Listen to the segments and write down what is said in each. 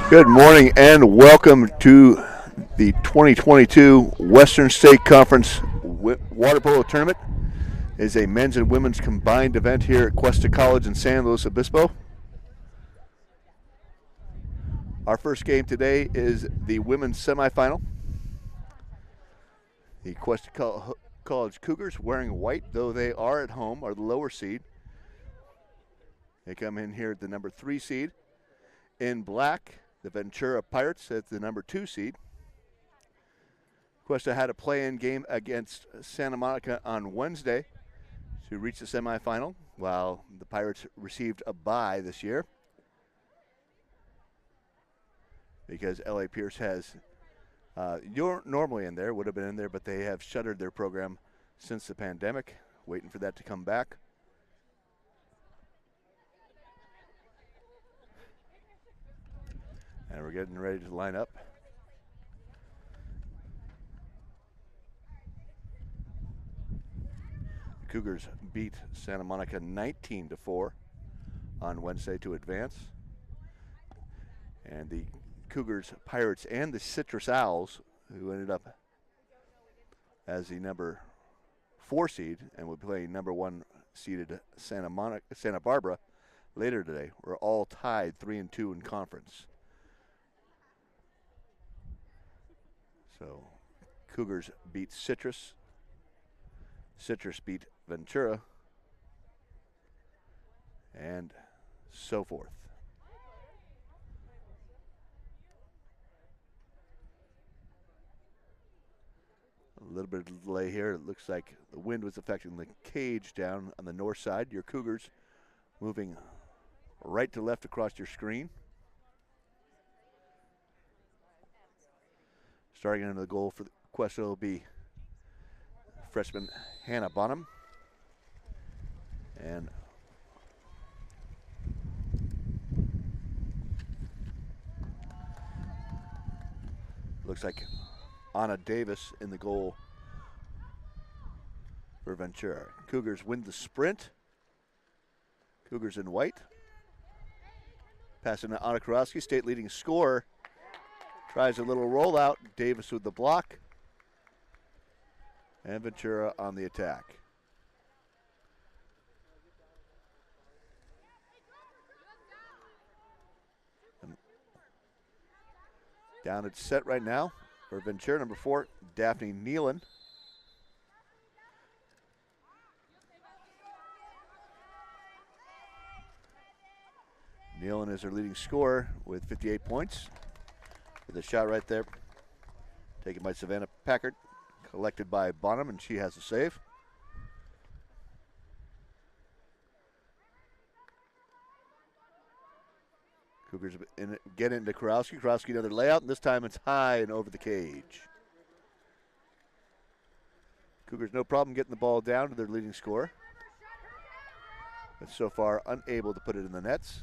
Good morning and welcome to the 2022 Western State Conference Water Polo Tournament. It is a men's and women's combined event here at Cuesta College in San Luis Obispo. Our first game today is the women's semifinal. The Cuesta College Cougars, wearing white, though they are at home, are the lower seed. They come in here at the number 3 seed. In black, the Ventura Pirates at the number 2 seed. Cuesta had a play-in game against Santa Monica on Wednesday to reach the semifinal, while the Pirates received a bye this year because L.A. Pierce has, you're normally in there, would have been in there, but they have shuttered their program since the pandemic, waiting for that to come back. And we're getting ready to line up. The Cougars beat Santa Monica 19-4 on Wednesday to advance. And the Cougars, Pirates, and the Citrus Owls, who ended up as the number 4 seed and will play number 1 seeded Santa Barbara later today, were all tied 3-2 in conference. So Cougars beat Citrus. Citrus beat Ventura. And so forth. A little bit of delay here. It looks like the wind was affecting the cage down on the north side. Your Cougars moving right to left across your screen. Starting into the goal for the Cuesta will be freshman Hannah Bonham. And looks like Anna Davis in the goal for Ventura. Cougars win the sprint. Cougars in white. Passing to Anna Kurowski, state leading scorer. Tries a little rollout. Davis with the block. And Ventura on the attack. And down at set right now for Ventura, number 4, Daphne Nealon. Nealon is her leading scorer with 58 points. With a shot right there, taken by Savannah Packard, collected by Bonham, and she has a save. Cougars get into Kurowski. Kurowski another layout, and this time it's high and over the cage. Cougars no problem getting the ball down to their leading scorer, but so far unable to put it in the nets.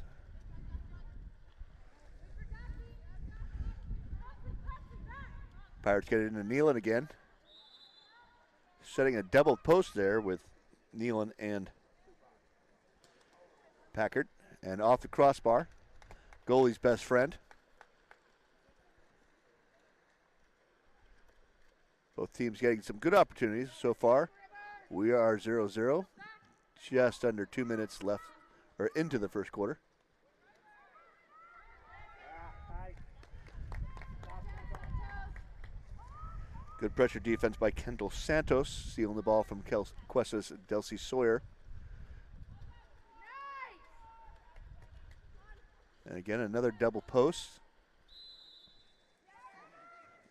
Pirates get it into Nealon again. Setting a double post there with Nealon and Packard. And off the crossbar, goalie's best friend. Both teams getting some good opportunities so far. We are 0-0. Just under 2 minutes left, or into the first quarter. Good pressure defense by Kendall Santos, stealing the ball from Cuesta's Delcy Sawyer. And again, another double post.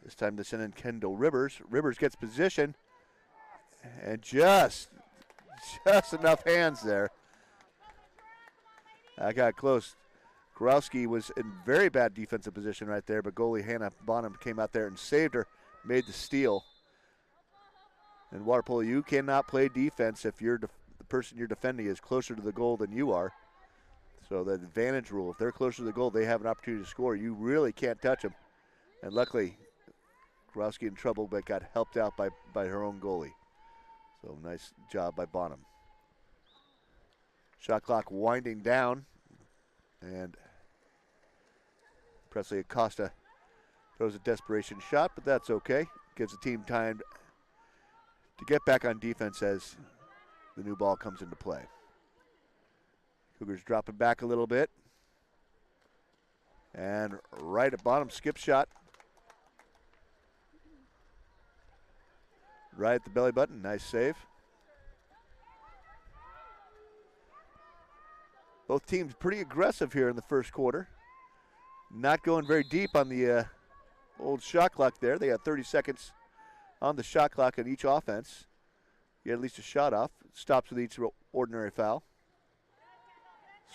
This time to send in Kendall Rivers. Rivers gets position, and just enough hands there. I got close. Kurowski was in very bad defensive position right there, but goalie Hannah Bonham came out there and saved her. Made the steal. And water polo, you cannot play defense if the person you're defending is closer to the goal than you are. So the advantage rule, if they're closer to the goal, they have an opportunity to score. You really can't touch them. And luckily, Kurowski in trouble, but got helped out by her own goalie. So nice job by Bonham. Shot clock winding down. And Presley Acosta throws a desperation shot, but that's okay. Gives the team time to get back on defense as the new ball comes into play. Cougars dropping back a little bit. And right at bottom, skip shot. Right at the belly button, nice save. Both teams pretty aggressive here in the first quarter. Not going very deep on the old shot clock there. They got 30 seconds on the shot clock on each offense. You get at least a shot off. Stops with each ordinary foul.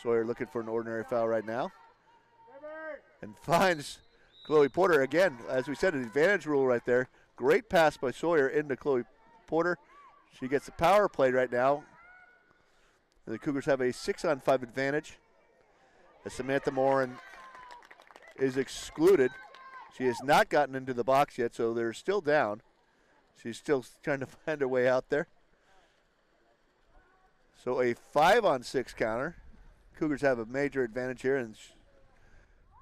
Sawyer looking for an ordinary foul right now. And finds Chloe Porter again. As we said, an advantage rule right there. Great pass by Sawyer into Chloe Porter. She gets the power play right now. And the Cougars have a 6-on-5 advantage. As Samantha Morin is excluded. She has not gotten into the box yet, so they're still down. She's still trying to find her way out there. So a 5-on-6 counter. Cougars have a major advantage here, and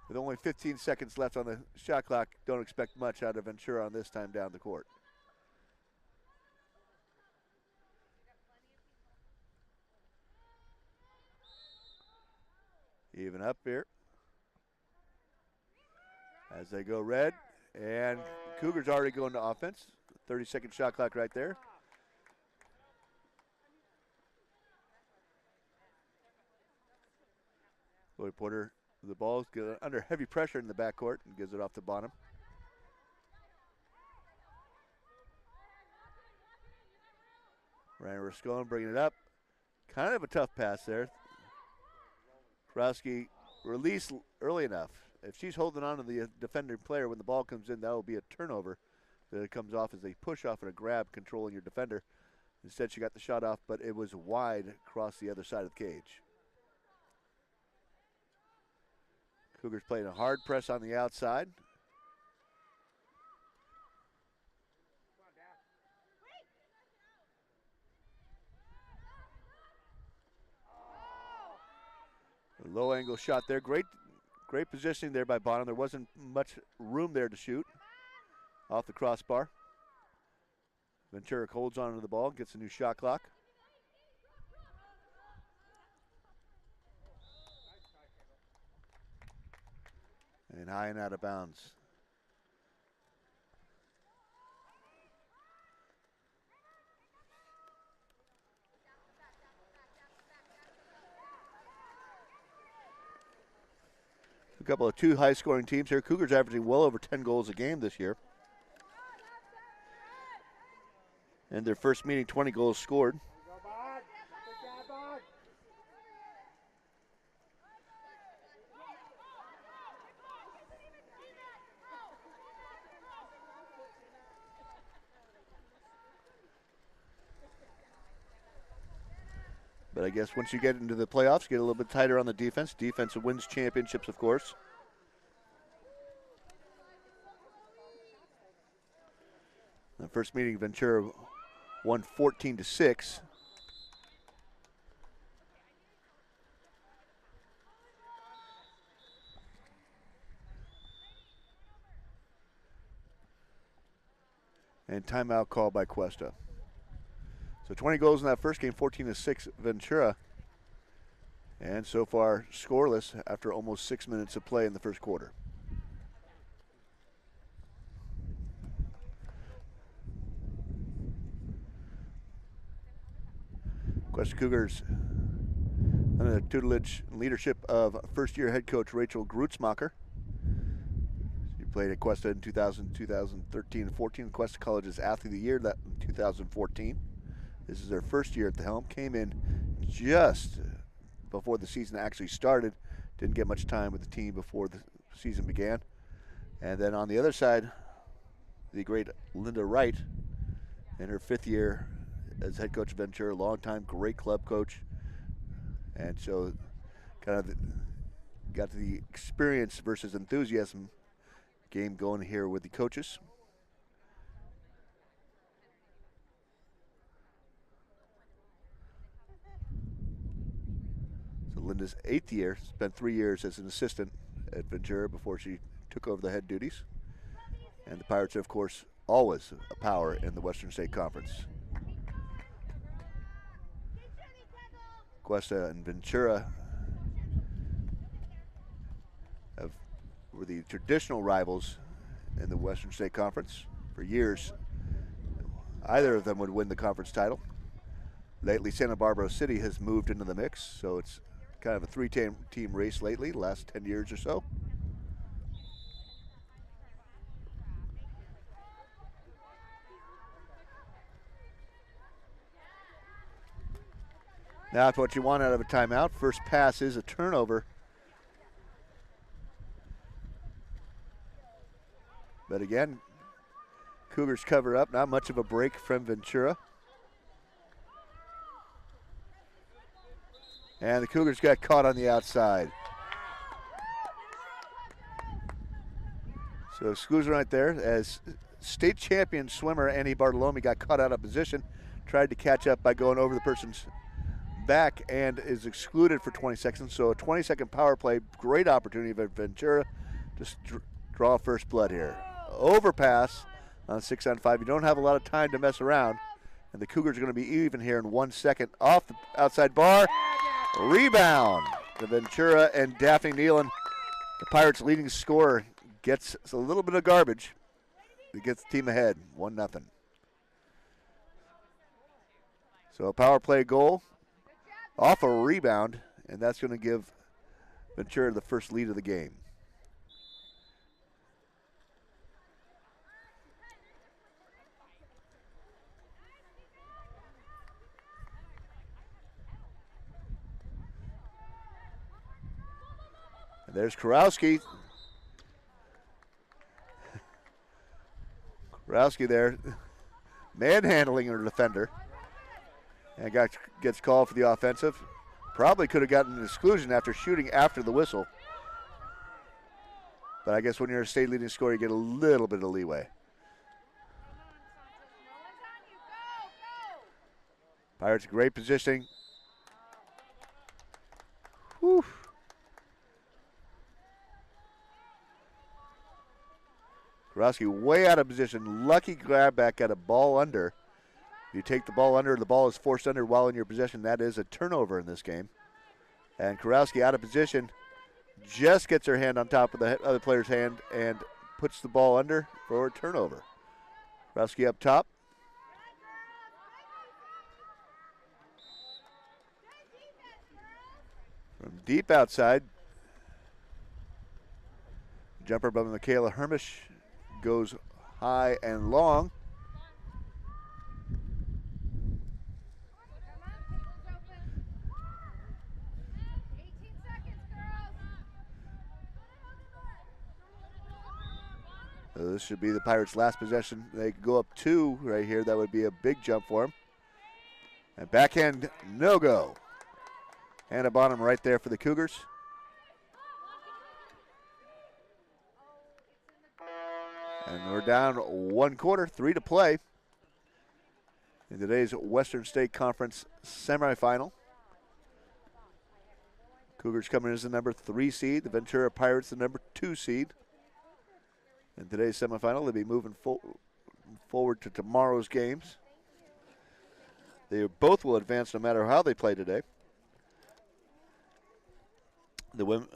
with only 15 seconds left on the shot clock, don't expect much out of Ventura on this time down the court. Even up here as they go red, and Cougars already going to offense. 30-second shot clock right there. Chloe Porter, the ball is under heavy pressure in the backcourt and gives it off the bottom. Ryan Rascone bringing it up. Kind of a tough pass there. Krowski released early enough. If she's holding on to the defender player when the ball comes in, that will be a turnover. That it comes off as a push off and a grab, controlling your defender. Instead, she got the shot off, but it was wide across the other side of the cage. Cougars playing a hard press on the outside. A low angle shot there. Great positioning there by Bonham. There wasn't much room there to shoot. Off the crossbar. Ventura holds on to the ball, gets a new shot clock. And high and out of bounds. A couple of two high-scoring teams here. Cougars averaging well over 10 goals a game this year. And their first meeting, 20 goals scored. But I guess once you get into the playoffs, get a little bit tighter on the defense. Defense wins championships, of course. The first meeting, Ventura won 14-6. And timeout call by Cuesta. So 20 goals in that first game, 14-6 Ventura. And so far scoreless after almost 6 minutes of play in the first quarter. Cuesta Cougars under the tutelage and leadership of first-year head coach Rachel Grutzmacher. She played at Cuesta in 2013 and 14. Cuesta College's Athlete of the Year in 2014. This is their first year at the helm. Came in just before the season actually started. Didn't get much time with the team before the season began. And then on the other side, the great Linda Wright in her 5th year as head coach of Ventura. Long-time great club coach. And so kind of got the experience versus enthusiasm game going here with the coaches. Linda's 8th year, spent 3 years as an assistant at Ventura before she took over the head duties. And the Pirates are, of course, always a power in the Western State Conference. Cuesta and Ventura were the traditional rivals in the Western State Conference for years. Either of them would win the conference title. Lately, Santa Barbara City has moved into the mix, so it's kind of a three-team race lately, the last 10 years or so. Now, that's what you want out of a timeout. First pass is a turnover. But again, Cougars cover up. Not much of a break from Ventura. And the Cougars got caught on the outside. So exclusion right there as state champion swimmer Annie Bartolome got caught out of position. Tried to catch up by going over the person's back and is excluded for 20 seconds. So a 20-second power play. Great opportunity for Ventura to draw first blood here. Overpass on 6-on-5. You don't have a lot of time to mess around. And the Cougars are going to be even here in 1 second. Off the outside bar. Rebound to Ventura and Daphne Nealon. The Pirates' leading scorer gets a little bit of garbage. It gets the team ahead, 1-0. So a power play goal off a rebound, and that's going to give Ventura the first lead of the game. And there's Kurowski. Kurowski there, manhandling her defender. And gets called for the offensive. Probably could have gotten an exclusion after shooting after the whistle. But I guess when you're a state leading scorer, you get a little bit of leeway. Pirates, great positioning. Whew. Kurowski way out of position. Lucky grab back at a ball under. If you take the ball under, the ball is forced under while in your possession. That is a turnover in this game. And Kurowski out of position, just gets her hand on top of the other player's hand and puts the ball under for a turnover. Kurowski up top. From deep outside, jumper by Michaela Hermish goes high and long. So this should be the Pirates' last possession. They could go up 2 right here. That would be a big jump for them. And backhand, no go. Hannah Bonham right there for the Cougars. And we're down 1 quarter, 3 to play in today's Western State Conference semifinal. Cougars coming in as the number 3 seed. The Ventura Pirates the number 2 seed. In today's semifinal, they'll be moving forward to tomorrow's games. They both will advance no matter how they play today. The women,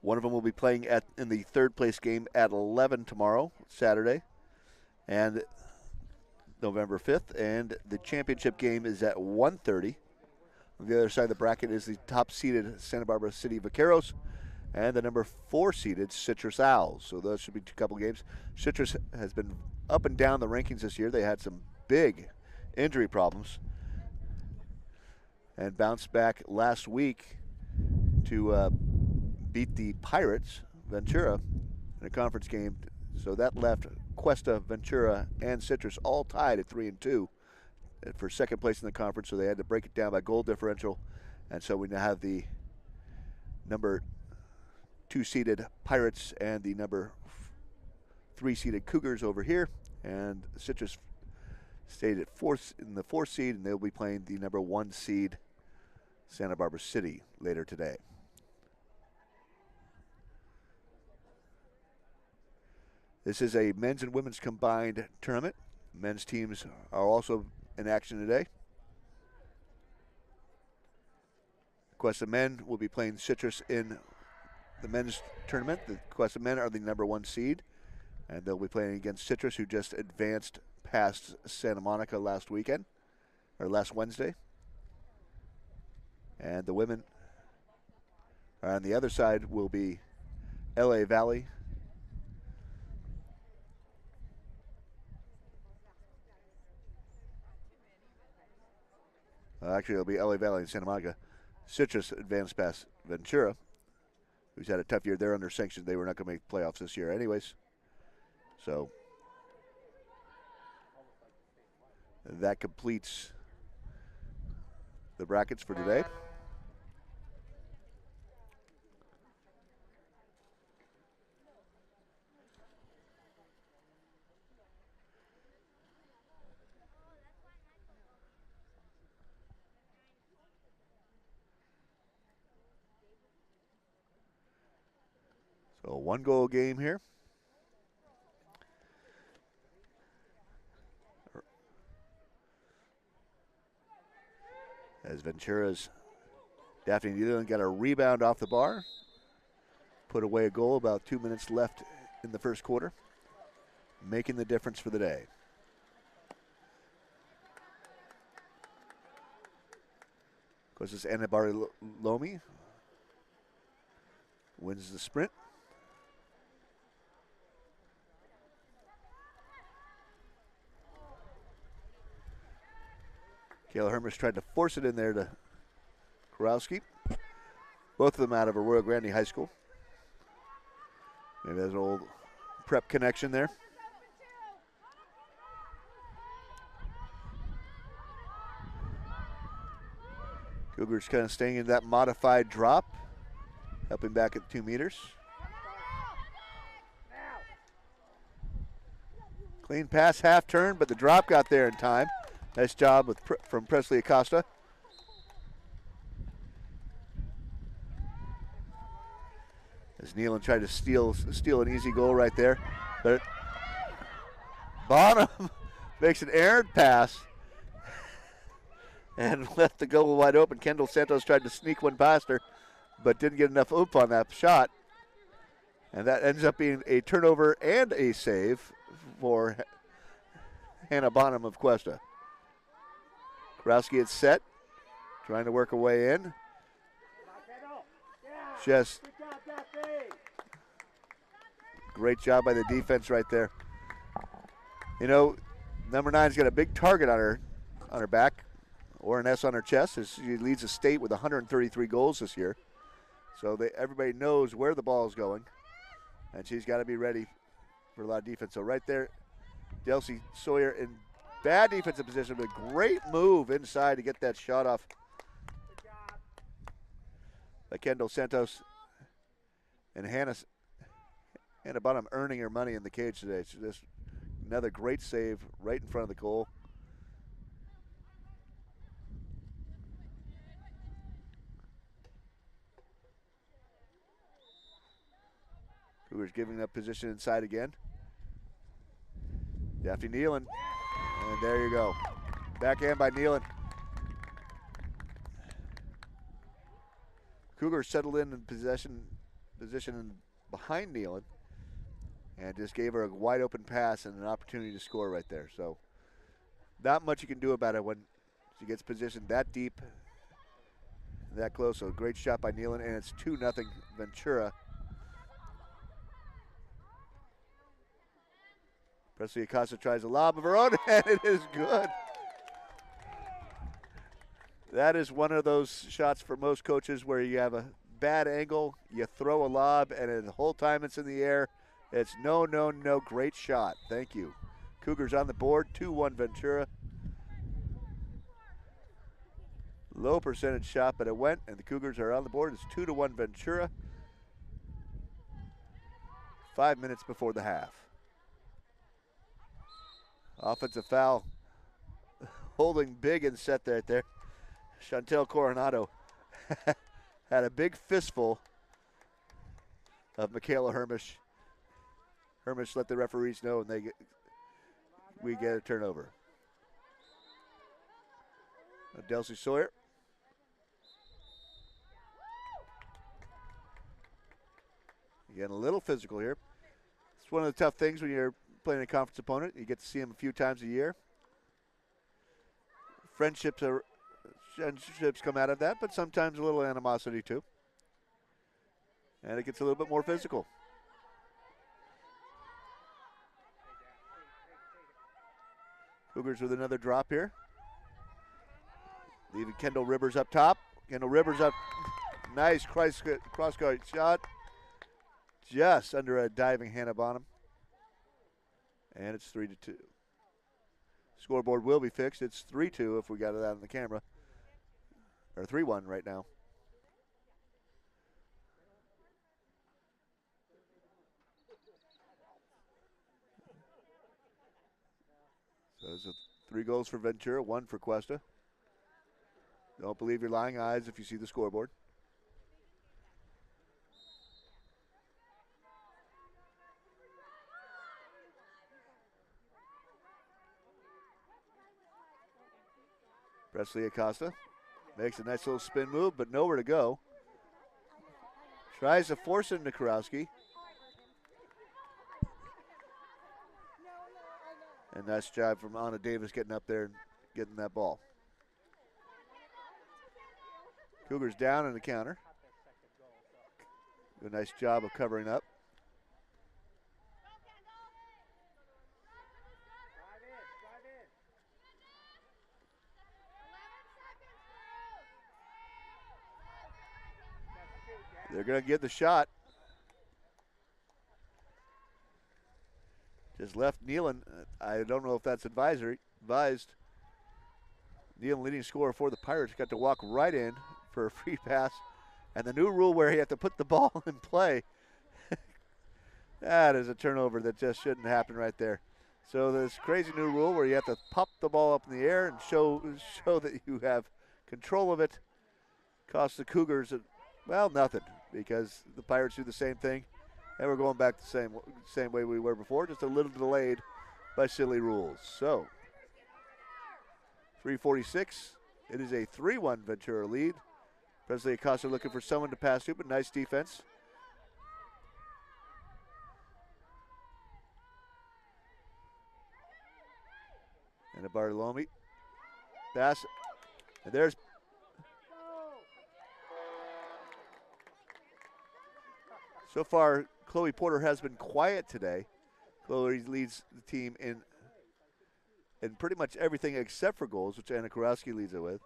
one of them will be playing in the third place game at 11 tomorrow, Saturday, and November 5th. And the championship game is at 1:30. On the other side of the bracket is the top-seeded Santa Barbara City Vaqueros and the number 4-seeded Citrus Owls. So those should be a couple games. Citrus has been up and down the rankings this year. They had some big injury problems and bounced back last week to beat the Pirates, Ventura, in a conference game. So that left Cuesta, Ventura, and Citrus all tied at 3-2 for second place in the conference. So they had to break it down by goal differential. And so we now have the number 2-seeded Pirates and the number 3-seeded Cougars over here. And Citrus stayed at in the 4th seed, and they'll be playing the number 1 seed Santa Barbara City later today. This is a men's and women's combined tournament. Men's teams are also in action today. Cuesta men will be playing Citrus in the men's tournament. The Cuesta men are the #1 seed, and they'll be playing against Citrus, who just advanced past Santa Monica last Wednesday. And the women on the other side will be LA Valley. Actually, it'll be LA Valley and Santa Monica. Citrus advanced past Ventura, who's had a tough year. They're under sanctions. They were not going to make playoffs this year anyways. So that completes the brackets for today. So a 1-goal game here. As Ventura's Daphne Nealon got a rebound off the bar. Put away a goal, about 2 minutes left in the first quarter. Making the difference for the day. Of course, it's Anibari Lomi. Wins the sprint. Kayla Hermes tried to force it in there to Kurowski. Both of them out of Arroyo Grande High School. Maybe there's an old prep connection there. Cougars kind of staying in that modified drop, helping back at 2 meters. Clean pass, half turn, but the drop got there in time. Nice job from Presley Acosta. As Nealon tried to steal an easy goal right there. But Bonham makes an errant pass and left the goal wide open. Kendall Santos tried to sneak one past her, but didn't get enough oomph on that shot. And that ends up being a turnover and a save for Hannah Bonham of Cuesta. Kurowski is set, trying to work her way in. Just great job by the defense right there. You know, number 9's got a big target on her back, or an S on her chest, as she leads the state with 133 goals this year. So everybody knows where the ball is going, and she's got to be ready for a lot of defense. So right there, Delcy Sawyer in bad defensive position, but a great move inside to get that shot off by Kendall Santos. And Hannah Bonham earning her money in the cage today. So just another great save right in front of the goal. Cougars giving up position inside again. Daphne Nealon. And there you go. Backhand by Nealon. Cougars settled in position behind Nealon and just gave her a wide open pass and an opportunity to score right there. So not much you can do about it when she gets positioned that deep, that close. So great shot by Nealon, and it's 2-0 Ventura. Presley Acosta tries a lob of her own, and it is good. That is one of those shots for most coaches where you have a bad angle, you throw a lob, and the whole time it's in the air, it's no. Great shot. Thank you. Cougars on the board, 2-1 Ventura. Low percentage shot, but it went, and the Cougars are on the board. It's 2-1 Ventura. 5 minutes before the half. Offensive foul. Holding big and set right there. Chantel Coronado had a big fistful of Michaela Hermish. Hermish let the referees know, and we get a turnover. Delcy Sawyer. Again, a little physical here. It's one of the tough things when you're playing a conference opponent. You get to see them a few times a year. Friendships come out of that, but sometimes a little animosity too. And it gets a little bit more physical. Cougars with another drop here. Leaving Kendall Rivers up top. Kendall Rivers up. Nice cross-court shot. Just under a diving Hannah Bonham. And it's 3-2. Scoreboard will be fixed. It's 3-2 if we got it out on the camera. Or 3-1 right now. So there's 3 goals for Ventura, 1 for Cuesta. Don't believe your lying eyes if you see the scoreboard. Presley Acosta makes a nice little spin move, but nowhere to go. Tries to force it into Kurowski. And nice job from Anna Davis getting up there and getting that ball. Cougars down in the counter. Do a nice job of covering up. They're going to get the shot. Just left Nealon. I don't know if that's advised. Nealon, leading scorer for the Pirates, got to walk right in for a free pass. And the new rule where you have to put the ball in play. That is a turnover that just shouldn't happen right there. So this crazy new rule where you have to pop the ball up in the air and show that you have control of it. Cost the Cougars, well, nothing, because the Pirates do the same thing. And we're going back the same way we were before, just a little delayed by silly rules. So, 3:46. It is a 3-1 Ventura lead. Presley Acosta looking for someone to pass to, but nice defense. And a Bartolome. Pass. And there's. So far, Chloe Porter has been quiet today. Chloe leads the team in pretty much everything except for goals, which Anna Kurowski leads it with.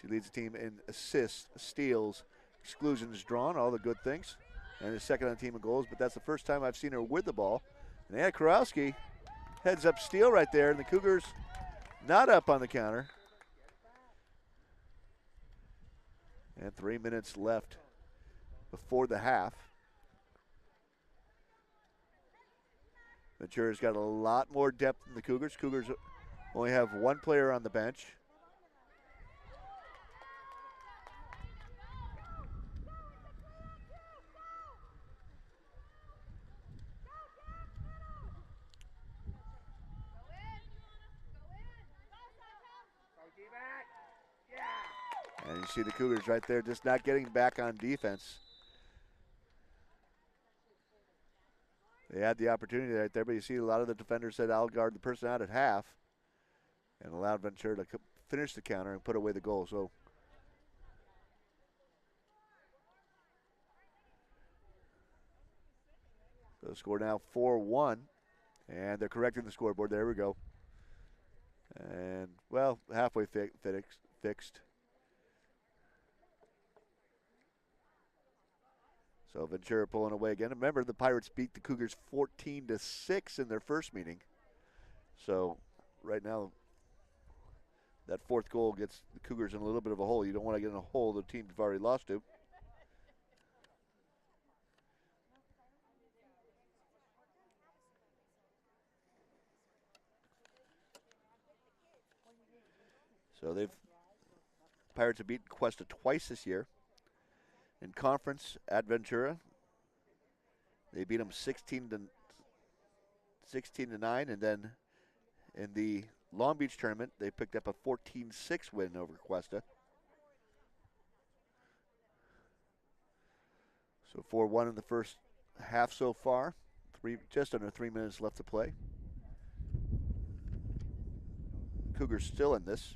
She leads the team in assists, steals, exclusions drawn, all the good things. And is second on the team in goals, but that's the first time I've seen her with the ball. And Anna Kurowski heads up steal right there, and the Cougars not up on the counter. And 3 minutes left before the half. Ventura's got a lot more depth than the Cougars. Cougars only have 1 player on the bench. And you see the Cougars right there just not getting back on defense. They had the opportunity right there, but you see a lot of the defenders said, I'll guard the person out at half, and allowed Ventura to finish the counter and put away the goal. So the score now 4-1, and they're correcting the scoreboard. There we go. And, well, halfway fixed. So Ventura pulling away again. Remember, the Pirates beat the Cougars 14-6 in their first meeting. So right now, that 4th goal gets the Cougars in a little bit of a hole. You don't want to get in a hole the team you've already lost to. So Pirates have beaten Cuesta twice this year. In conference at Ventura, they beat them 16-9 16-9, and then in the Long Beach tournament, they picked up a 14-6 win over Cuesta. So 4-1 in the first half so far. Just under 3 minutes left to play. Cougars still in this.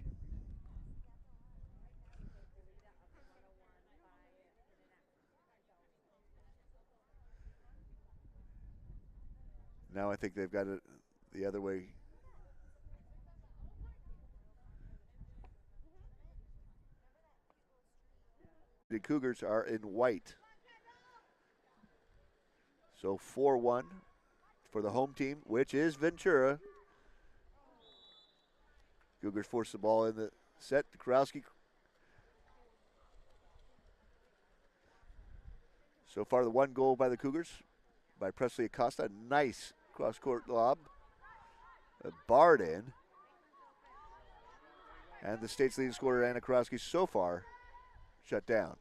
Now I think they've got it the other way. The Cougars are in white. So 4-1 for the home team, which is Ventura. Cougars force the ball in the set to Kurowski. So far, the one goal by the Cougars by Presley Acosta. Nice cross-court lob. Barred in. And the state's leading scorer, Anna Kurowski, so far shut down.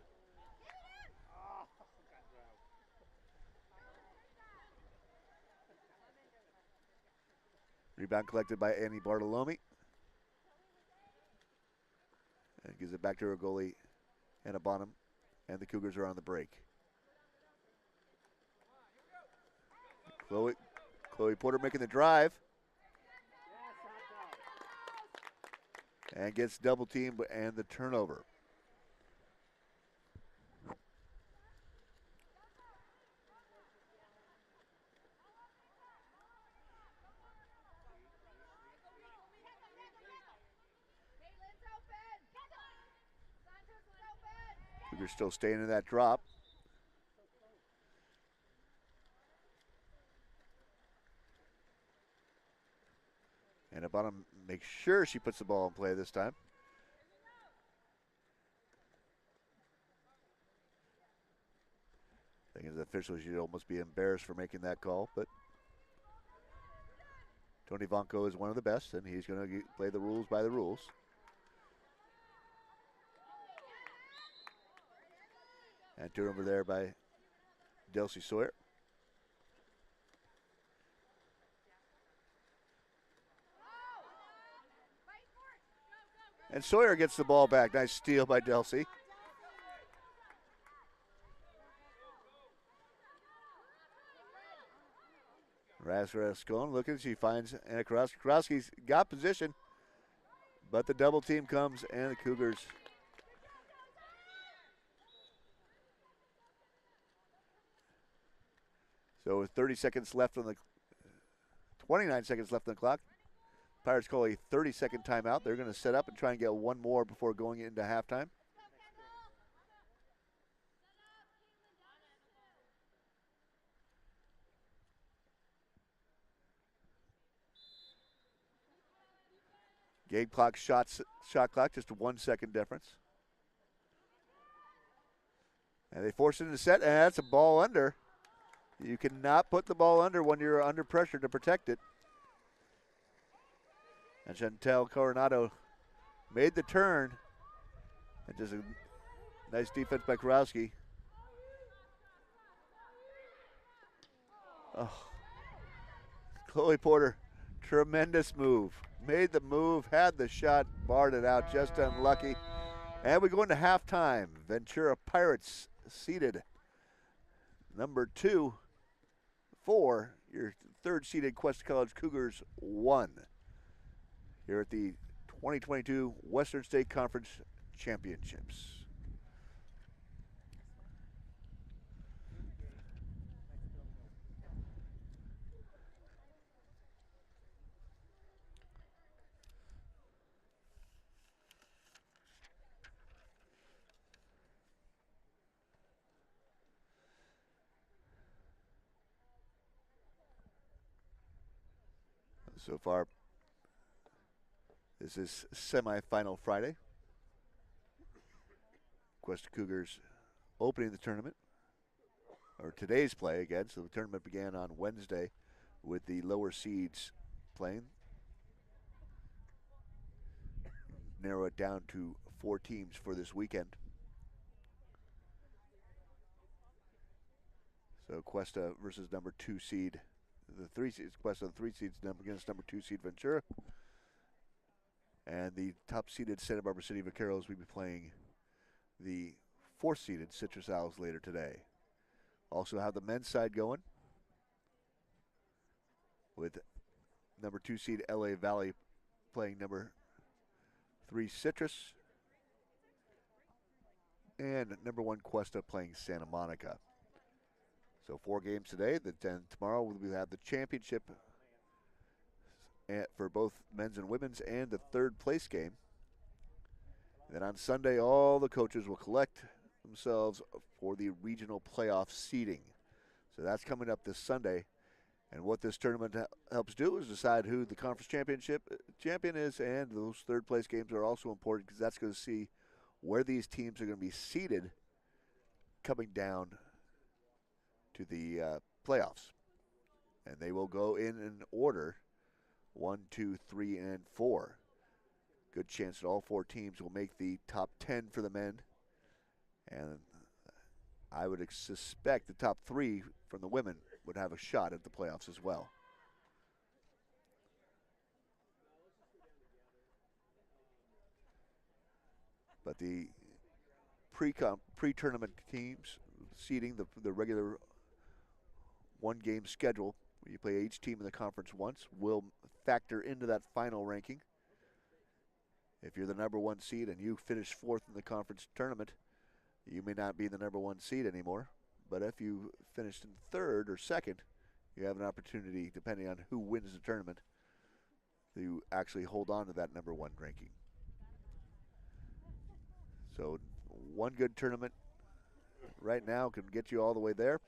Rebound collected by Annie Bartolome. And gives it back to her goalie, Anna Bonham. And the Cougars are on the break. Chloe Porter making the drive. And gets double teamed and the turnover. Cougars still staying in that drop. And Bonham makes sure she puts the ball in play this time. I think as officials, you'd almost be embarrassed for making that call, but Tony Vonko is one of the best, and he's going to play the rules by the rules. And turnover there by Delcy Sawyer. And Sawyer gets the ball back. Nice steal by Delcy. Rascon looking, she finds Anna Kurowski. Kurowski's got position, but the double team comes and the Cougars so with 30 seconds left on the 29 seconds left on the clock. Pirates call a 30-second timeout. They're going to set up and try and get one more before going into halftime. Game clock, shot clock, just a 1 second difference. And they force it in the set, and that's a ball under. You cannot put the ball under when you're under pressure to protect it. And Chantel Coronado made the turn. And just a nice defense by Kurowski. Oh. Chloe Porter, tremendous move. Made the move, had the shot, barred it out, just unlucky. And we go into halftime. Ventura Pirates seeded number 2, 4. Your third seeded Cuesta College Cougars 1. Here at the 2022 Western State Conference Championships. So far, this is semifinal Friday. Cuesta Cougars opening the tournament, or today's play again. So the tournament began on Wednesday with the lower seeds playing. Narrow it down to 4 teams for this weekend. So Cuesta versus number 2 seed the 3 seeds. Cuesta, the 3 seeds against number 2 seed Ventura. And the top seeded Santa Barbara City Vaqueros will be playing the 4th seeded Citrus Owls later today. Also have the men's side going with number 2 seed LA Valley playing number 3 Citrus. And number 1 Cuesta playing Santa Monica. So 4 games today. Then tomorrow we'll have the championship for both men's and women's and the 3rd place game. And then on Sunday, all the coaches will collect themselves for the regional playoff seeding. So that's coming up this Sunday. And what this tournament helps do is decide who the conference champion is, and those 3rd place games are also important because that's going to see where these teams are going to be seated coming down to the playoffs. And they will go in an order 1, 2, 3, and 4. Good chance that all 4 teams will make the top 10 for the men. And I would suspect the top 3 from the women would have a shot at the playoffs as well. But the pre-tournament teams seeding, the regular 1-game schedule, where you play each team in the conference once, will factor into that final ranking. If you're the number 1 seed and you finish 4th in the conference tournament, you may not be the number 1 seed anymore. But if you finished in 3rd or 2nd, you have an opportunity, depending on who wins the tournament, to actually hold on to that number 1 ranking. So 1 good tournament right now can get you all the way there.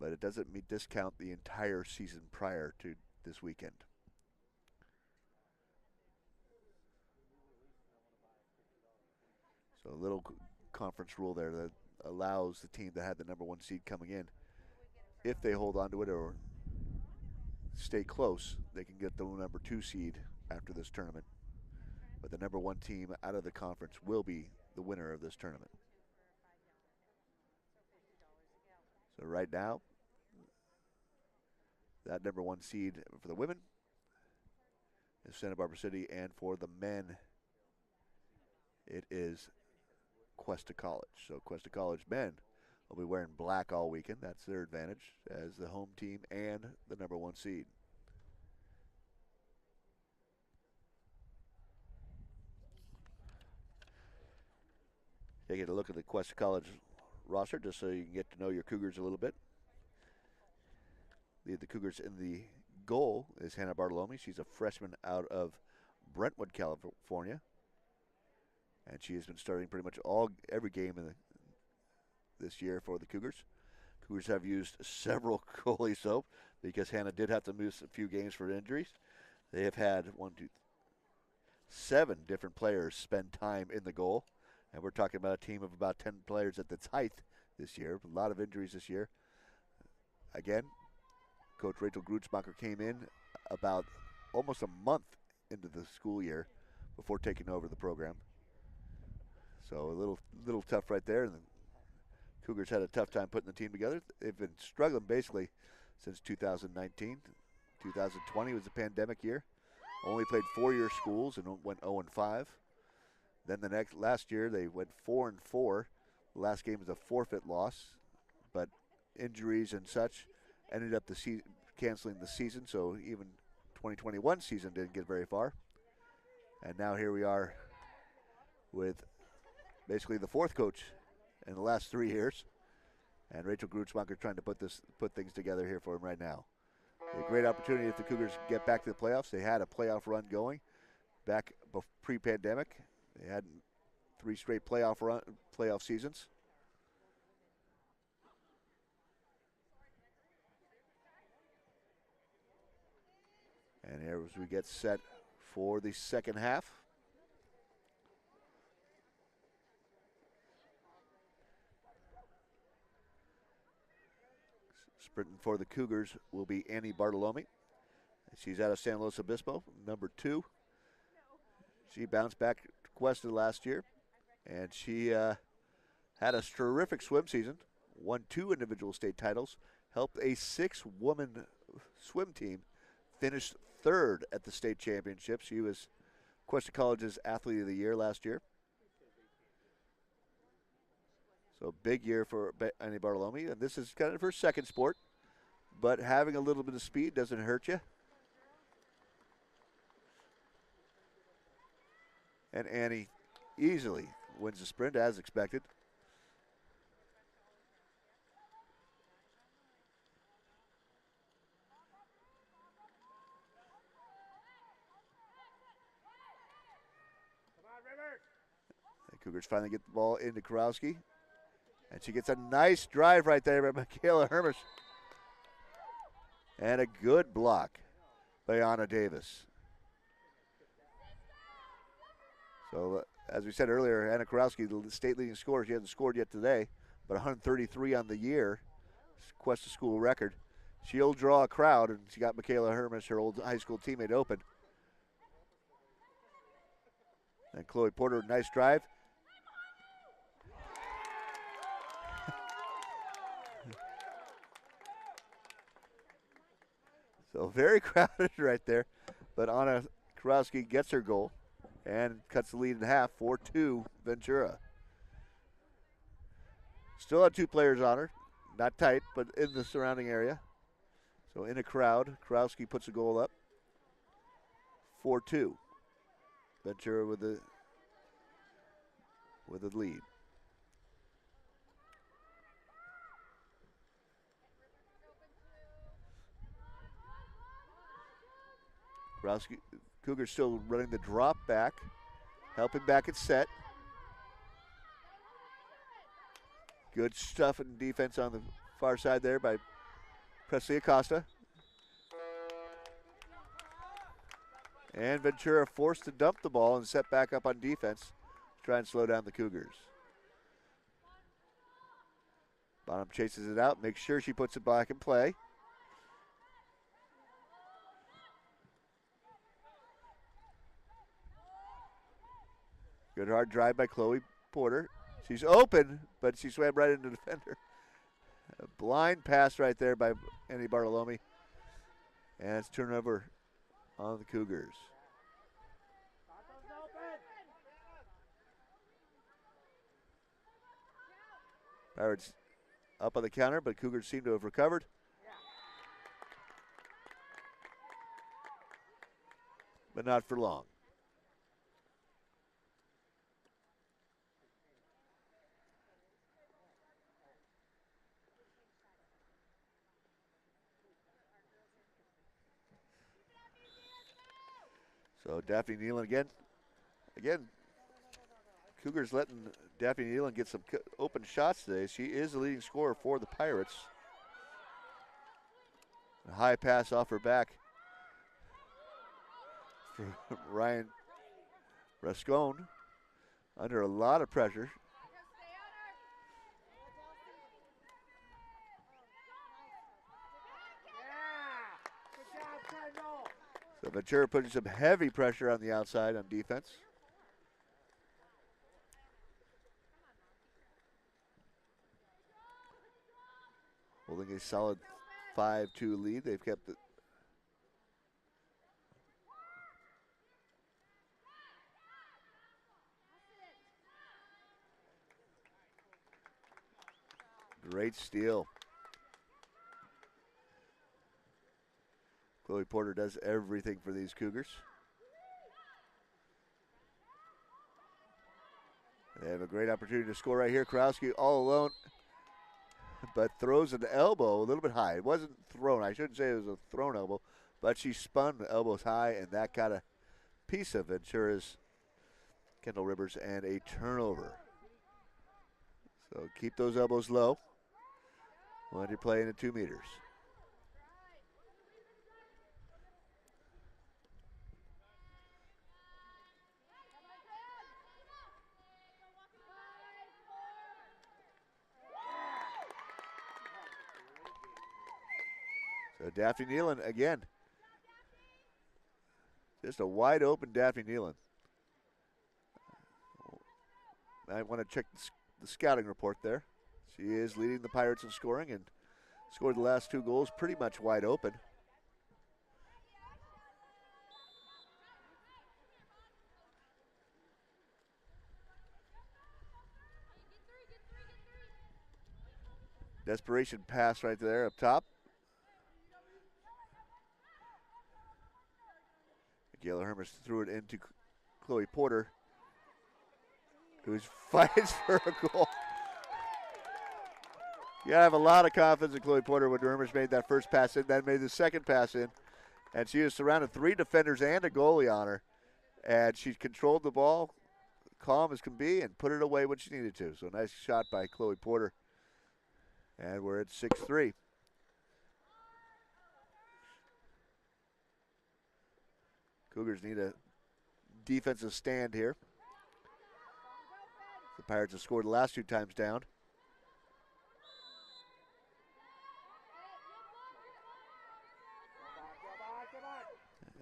But it doesn't discount the entire season prior to this weekend. So a little conference rule there that allows the team that had the number 1 seed coming in, if they hold on to it or stay close, they can get the number 2 seed after this tournament. But the number 1 team out of the conference will be the winner of this tournament. So right now, that number 1 seed for the women is Santa Barbara City, and for the men, it is Cuesta College. So Cuesta College men will be wearing black all weekend. That's their advantage as the home team and the number 1 seed. Taking a look at the Cuesta College roster just so you can get to know your Cougars a little bit. The Cougars in the goal is Hannah Bartolome. She's a freshman out of Brentwood, California. And she has been starting pretty much every game this year for the Cougars. Cougars have used several goalie soap because Hannah did have to miss a few games for injuries. They have had 7 different players spend time in the goal. And we're talking about a team of about 10 players at its height this year. A lot of injuries this year. Again, Coach Rachel Grutzmacher came in about almost a month into the school year before taking over the program. So a little tough right there. And the Cougars had a tough time putting the team together. They've been struggling basically since 2019. 2020 was a pandemic year. Only played 4-year schools and went 0-5. Then last year they went 4-4. The last game was a forfeit loss, but injuries and such ended up canceling the season. So even 2021 season didn't get very far. And now here we are with basically the 4th coach in the last 3 years, and Rachel Grutzmacher trying to put things together here for him right now. A great opportunity if the Cougars get back to the playoffs. They had a playoff run going back pre-pandemic. They had 3 straight playoff seasons. And here as we get set for the second half. Sprinting for the Cougars will be Annie Bartolome. She's out of San Luis Obispo, number 2. She bounced back to Cuesta last year, and she Had a terrific swim season, won 2 individual state titles, helped a 6-woman swim team finish 3rd at the state championship. She was Cuesta College's Athlete of the Year last year. So big year for Annie Bartolome, and this is kind of her second sport, but having a little bit of speed doesn't hurt you. And Annie easily wins the sprint as expected. The Cougars finally get the ball into Kurowski. And she gets a nice drive right there by Michaela Hermish. And a good block by Anna Davis. So, as we said earlier, Anna Kurowski, the state leading scorer, she hasn't scored yet today, but 133 on the year, Cuesta school record. She'll draw a crowd, and she got Michaela Hermish, her old high school teammate, open. And Chloe Porter, nice drive. So very crowded right there, but Anna Kurowski gets her goal and cuts the lead in half, 4-2 Ventura. Still had 2 players on her, not tight, but in the surrounding area. So in a crowd, Kurowski puts a goal up, 4-2. Ventura with the lead. Kurowski, Cougars still running the drop back, helping back at set. Good stuff in defense on the far side there by Presley Acosta. And Ventura forced to dump the ball and set back up on defense to try and slow down the Cougars. Bonham chases it out, makes sure she puts it back in play. Good hard drive by Chloe Porter. She's open, but she swam right into the defender. A blind pass right there by Annie Bartolome. And it's turnover on the Cougars. Pirates up on the counter, but Cougars seem to have recovered. But not for long. So Daphne Nealon again, Cougars letting Daphne Nealon get some open shots today. She is the leading scorer for the Pirates. A high pass off her back for Ryan Rascone under a lot of pressure. So Ventura putting some heavy pressure on the outside on defense. Holding a solid 5-2 lead. They've kept it. Great steal. Chloe Porter does everything for these Cougars. They have a great opportunity to score right here. Kurowski all alone, but throws an elbow a little bit high. It wasn't thrown. I shouldn't say it was a thrown elbow, but she spun the elbows high, and that got a piece of Ventura's Kendall Rivers and a turnover. So keep those elbows low when you're playing at 2 meters. So Daphne Nealon again. Just a wide open Daphne Nealon. I want to check the scouting report there. She is leading the Pirates in scoring and scored the last 2 goals pretty much wide open. Desperation pass right there up top. Gayla Hermes threw it into Chloe Porter, who fights for a goal. You gotta have a lot of confidence in Chloe Porter when Hermes made that first pass in, then made the second pass in. And she was surrounded 3 defenders and a goalie on her. And she controlled the ball, calm as can be, and put it away when she needed to. So nice shot by Chloe Porter. And we're at 6-3. Cougars need a defensive stand here. The Pirates have scored the last 2 times down.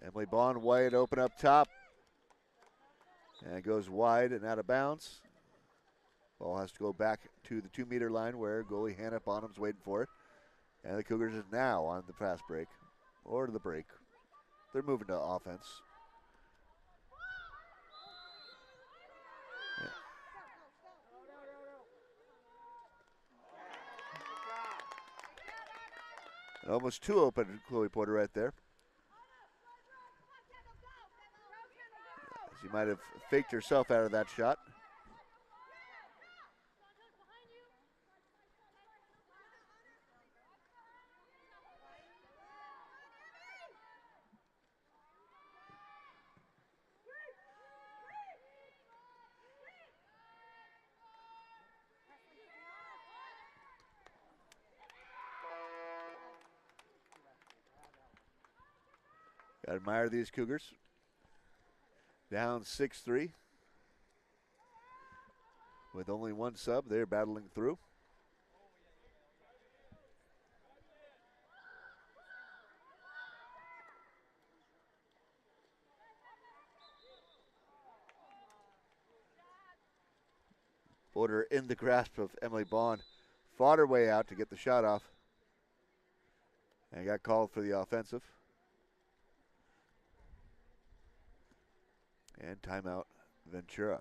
Emily Bond wide open up top. And goes wide and out of bounds. Ball has to go back to the 2-meter line where goalie Hannah Bonham's waiting for it. And the Cougars is now on the fast break, or to the break. They're moving to offense. Yeah. Almost too open, Chloe Porter right there. She might have faked herself out of that shot. Gotta admire these Cougars. Down 6-3. With only 1 sub, they're battling through. Porter in the grasp of Emily Bond. Fought her way out to get the shot off. And got called for the offensive. And timeout, Ventura.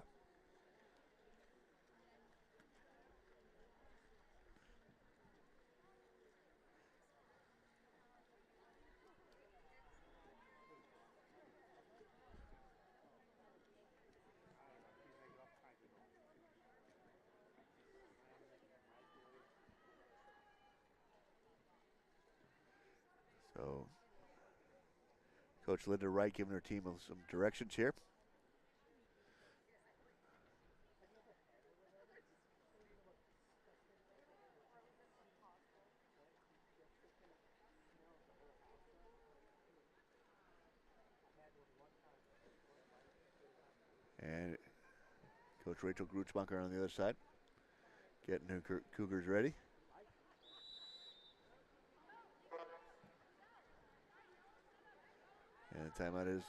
So, Coach Linda Wright giving her team some directions here. And Coach Rachel Grutzbacher on the other side, getting her Cougars ready. And the timeout is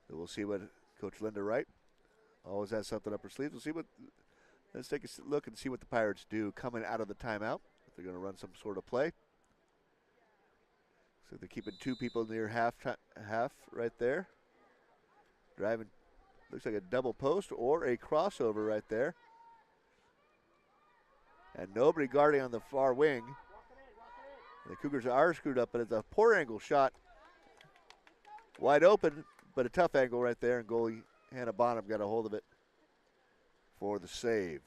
so we'll see what Coach Linda Wright always has something up her sleeve. We'll see what. Let's take a look and see what the Pirates do coming out of the timeout. If they're going to run some sort of play. So they're keeping 2 people near half right there. Driving, looks like a double post or a crossover right there. And nobody guarding on the far wing. The Cougars are screwed up, but it's a poor angle shot. Wide open, but a tough angle right there, and goalie Hannah Bonham got a hold of it for the save.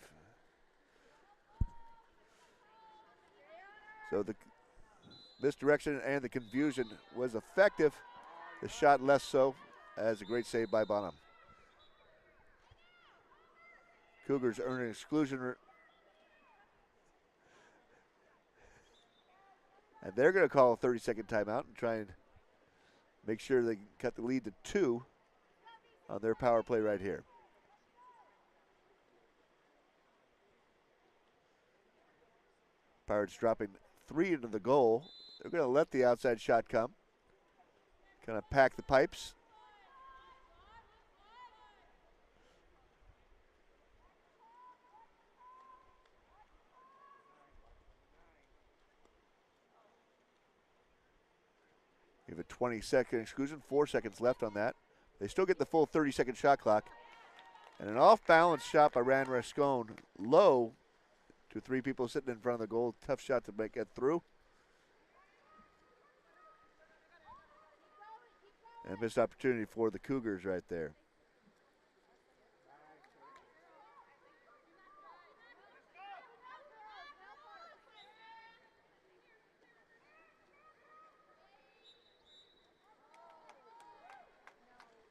So the misdirection and the confusion was effective. The shot less so, as a great save by Bonham. Cougars earn an exclusion. And they're going to call a 30-second timeout and try and make sure they can cut the lead to 2 on their power play right here. Pirates dropping 3 into the goal. They're going to let the outside shot come. Kind of pack the pipes. a 20-second exclusion, 4 seconds left on that. They still get the full 30-second shot clock. And an off-balance shot by Ran Rascone, low to 3 people sitting in front of the goal. Tough shot to make it through. And missed opportunity for the Cougars right there.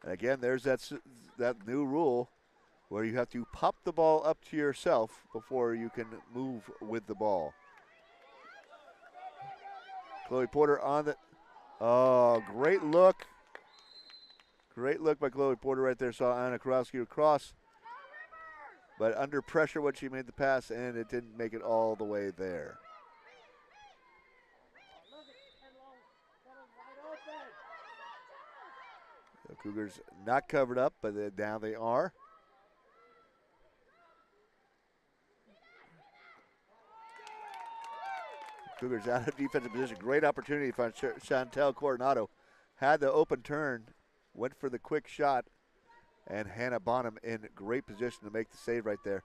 And again, there's that new rule where you have to pop the ball up to yourself before you can move with the ball. Chloe Porter on the, oh, great look. Great look by Chloe Porter right there. Saw Anna Kurowski across, but under pressure when she made the pass, and it didn't make it all the way there. The Cougars not covered up, but now they are. Cougars out of defensive position. Great opportunity for Chantel Coronado. Had the open turn, went for the quick shot, and Hannah Bonham in great position to make the save right there.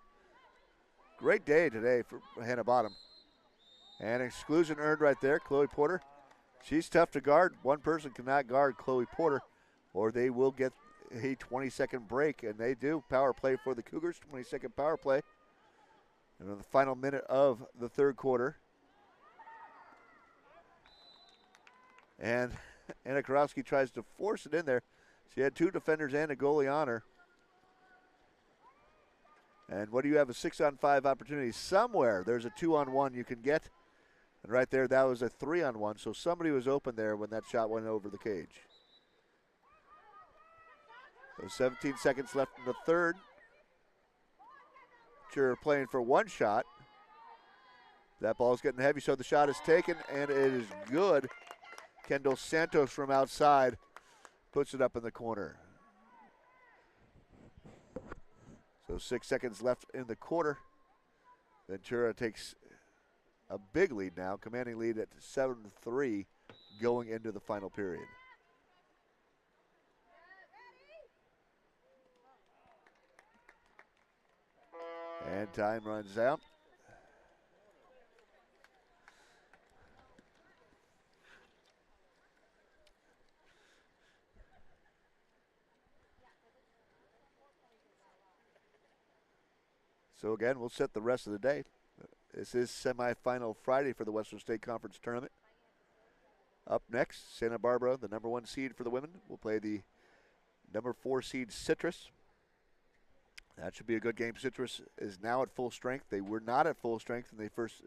Great day today for Hannah Bonham. And exclusion earned right there, Chloe Porter. She's tough to guard. One person cannot guard Chloe Porter, or they will get a 20-second break, and they do. Power play for the Cougars, 20-second power play. And in the final minute of the third quarter. And Anna Kurowski tries to force it in there. She had 2 defenders and a goalie on her. And what do you have? A 6-on-5 opportunity somewhere. There's a 2-on-1 you can get. And right there, that was a 3-on-1. So somebody was open there when that shot went over the cage. So 17 seconds left in the third. Ventura playing for 1 shot. That ball's getting heavy, so the shot is taken, and it is good. Kendall Santos from outside puts it up in the corner. So 6 seconds left in the quarter. Ventura takes a big lead now, commanding lead at 7-3 going into the final period. And time runs out. So again, we'll set the rest of the day. This is semifinal Friday for the Western State Conference Tournament. Up next, Santa Barbara, the number 1 seed for the women, will play the number 4 seed Citrus. That should be a good game. Citrus is now at full strength. They were not at full strength when they first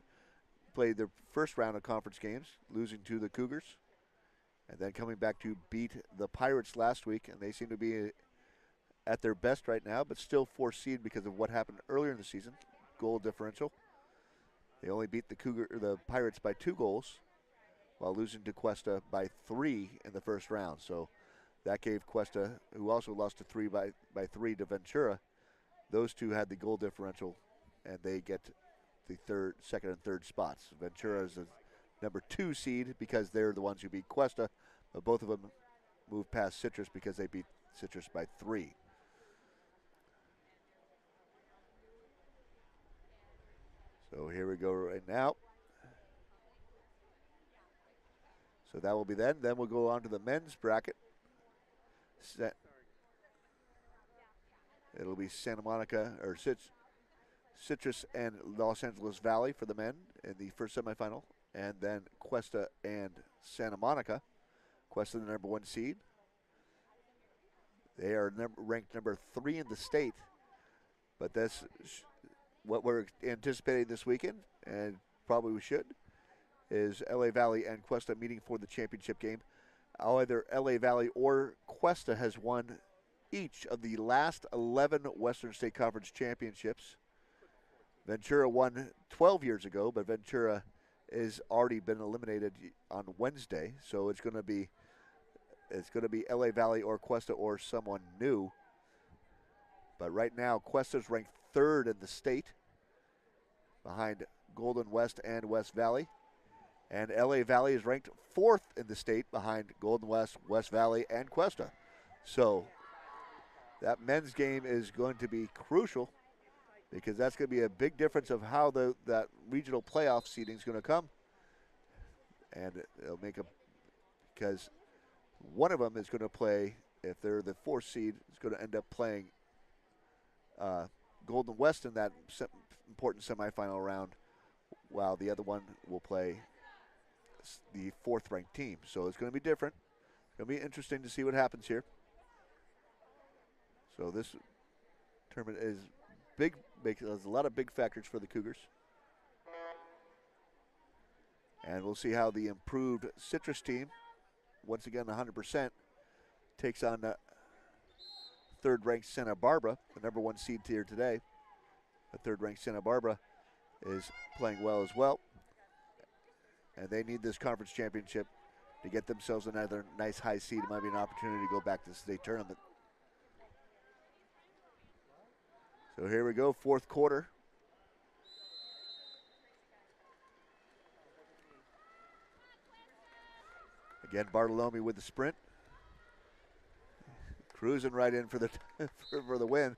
played their first round of conference games, losing to the Cougars, and then coming back to beat the Pirates last week, and they seem to be at their best right now, but still 4 seed because of what happened earlier in the season, goal differential. They only beat the Pirates by 2 goals, while losing to Cuesta by 3 in the first round. So that gave Cuesta, who also lost to 3 by 3 to Ventura, those two had the goal differential, and they get the second and third spots. Ventura is the number 2 seed because they're the ones who beat Cuesta, but both of them moved past Citrus because they beat Citrus by 3. So here we go right now. So that will be then. Then we'll go on to the men's bracket. It'll be Santa Monica, or Citrus and Los Angeles Valley for the men in the first semifinal. And then Cuesta and Santa Monica. Cuesta the number 1 seed. They are ranked number 3 in the state. But that's what we're anticipating this weekend, and probably we should, is LA Valley and Cuesta meeting for the championship game. Either LA Valley or Cuesta has won each of the last 11 Western State Conference championships. Ventura won 12 years ago, but Ventura has already been eliminated on Wednesday, so it's going to be LA Valley or Cuesta or someone new. But right now, Cuesta's ranked 3rd in the state, behind Golden West and West Valley. And LA Valley is ranked 4th in the state behind Golden West, West Valley, and Cuesta. So that men's game is going to be crucial because that's going to be a big difference of how that regional playoff seeding is going to come. And it'll make because one of them is going to play, if they're the 4th seed, is going to end up playing Golden West in that important semifinal round, while the other one will play the 4th ranked team. So it's going to be different. It's going to be interesting to see what happens here. So this tournament is big, there's a lot of big factors for the Cougars. And we'll see how the improved Citrus team, once again 100%, takes on the 3rd ranked Santa Barbara, the number 1 seed here today. The 3rd ranked Santa Barbara is playing well as well. And they need this conference championship to get themselves another nice high seed. It might be an opportunity to go back to the state tournament. So here we go, 4th quarter. Again, Bartolome with the sprint. Cruising right in for the for the win.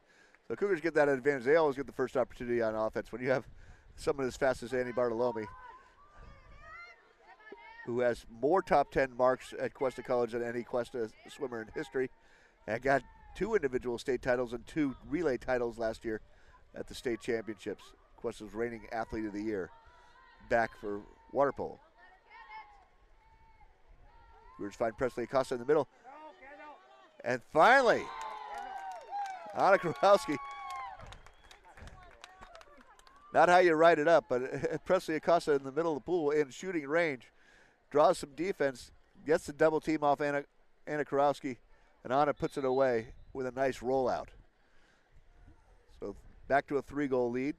So Cougars get that advantage. They always get the first opportunity on offense. When you have someone as fast as Andy Bartolome, who has more top 10 marks at Cuesta College than any Cuesta swimmer in history, and got 2 individual state titles and 2 relay titles last year at the state championships. Cuesta's reigning athlete of the year, back for water polo. Cougars find Presley Acosta in the middle. And finally, Anna Kurowski. Not how you write it up, but Presley Acosta in the middle of the pool in shooting range. Draws some defense, gets the double team off Anna Kurowski, and Anna puts it away with a nice rollout. So back to a 3-goal lead.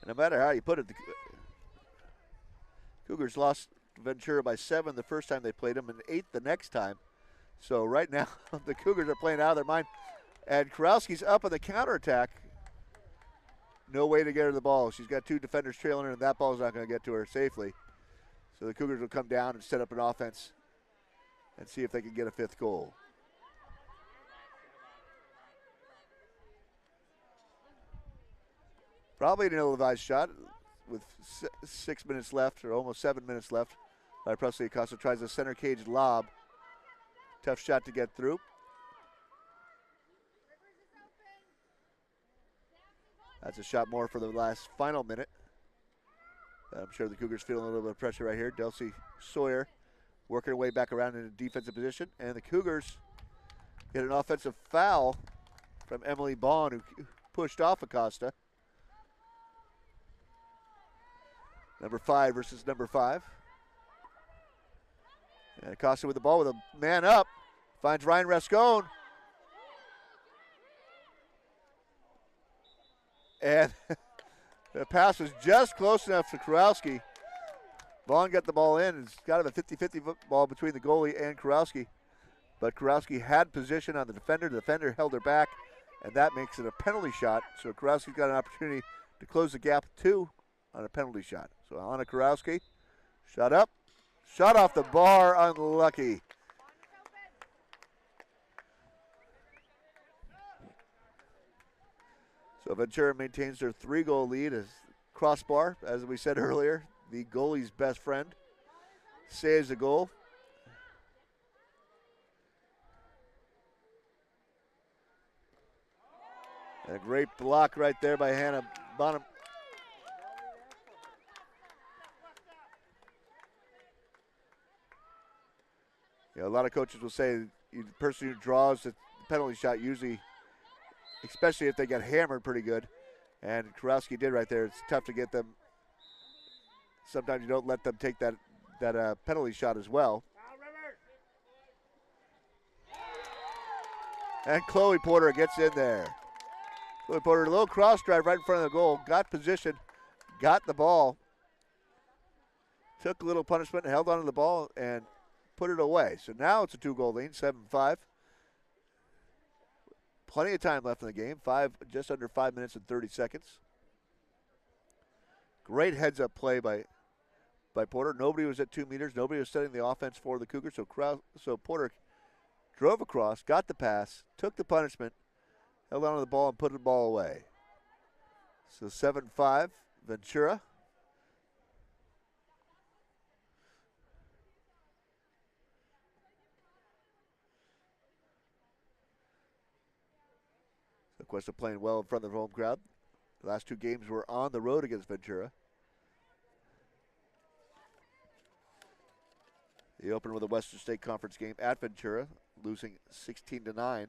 And no matter how you put it, the Cougars lost Ventura by 7 the first time they played them and 8 the next time. So right now, the Cougars are playing out of their mind. And Kurowski's up on the counterattack. No way to get her the ball. She's got 2 defenders trailing her, and that ball's not going to get to her safely. So the Cougars will come down and set up an offense and see if they can get a 5th goal. Probably an ill-advised shot with 6 minutes left, or almost 7 minutes left, by Presley Acosta. Tries a center cage lob. Tough shot to get through. That's a shot more for the last final minute. I'm sure the Cougars feeling a little bit of pressure right here. Delcy Sawyer working her way back around in a defensive position. And the Cougars get an offensive foul from Emily Bond, who pushed off Acosta. Number 5 versus number 5. And Acosta with the ball with a man up. Finds Ryan Rascone. And the pass was just close enough to Kurowski. Vaughn got the ball in. It's kind of a 50-50 football between the goalie and Kurowski. But Kurowski had position on the defender. The defender held her back, and that makes it a penalty shot. So Kurowski's got an opportunity to close the gap 2 on a penalty shot. So Anna Kurowski, shot up, shot off the bar, unlucky. So Ventura maintains their 3-goal lead as crossbar, as we said earlier, the goalie's best friend, saves the goal. And a great block right there by Hannah Bonham. You know, a lot of coaches will say the person who draws the penalty shot usually, especially if they get hammered pretty good, and Kurowski did right there. It's tough to get them. Sometimes you don't let them take that penalty shot as well. And Chloe Porter gets in there. Chloe Porter, a little cross drive right in front of the goal, got position, got the ball, took a little punishment, held onto the ball, and put it away. So now it's a 2-goal lead, 7-5. Plenty of time left in the game. Just under 5 minutes and 30 seconds. Great heads-up play by Porter. Nobody was at 2 meters. Nobody was setting the offense for the Cougars. So Porter drove across, got the pass, took the punishment, held on to the ball, and put the ball away. So 7-5, Ventura. So Cuesta playing well in front of the home crowd. The last 2 games were on the road against Ventura. He opened with a Western State Conference game at Ventura, losing 16-9.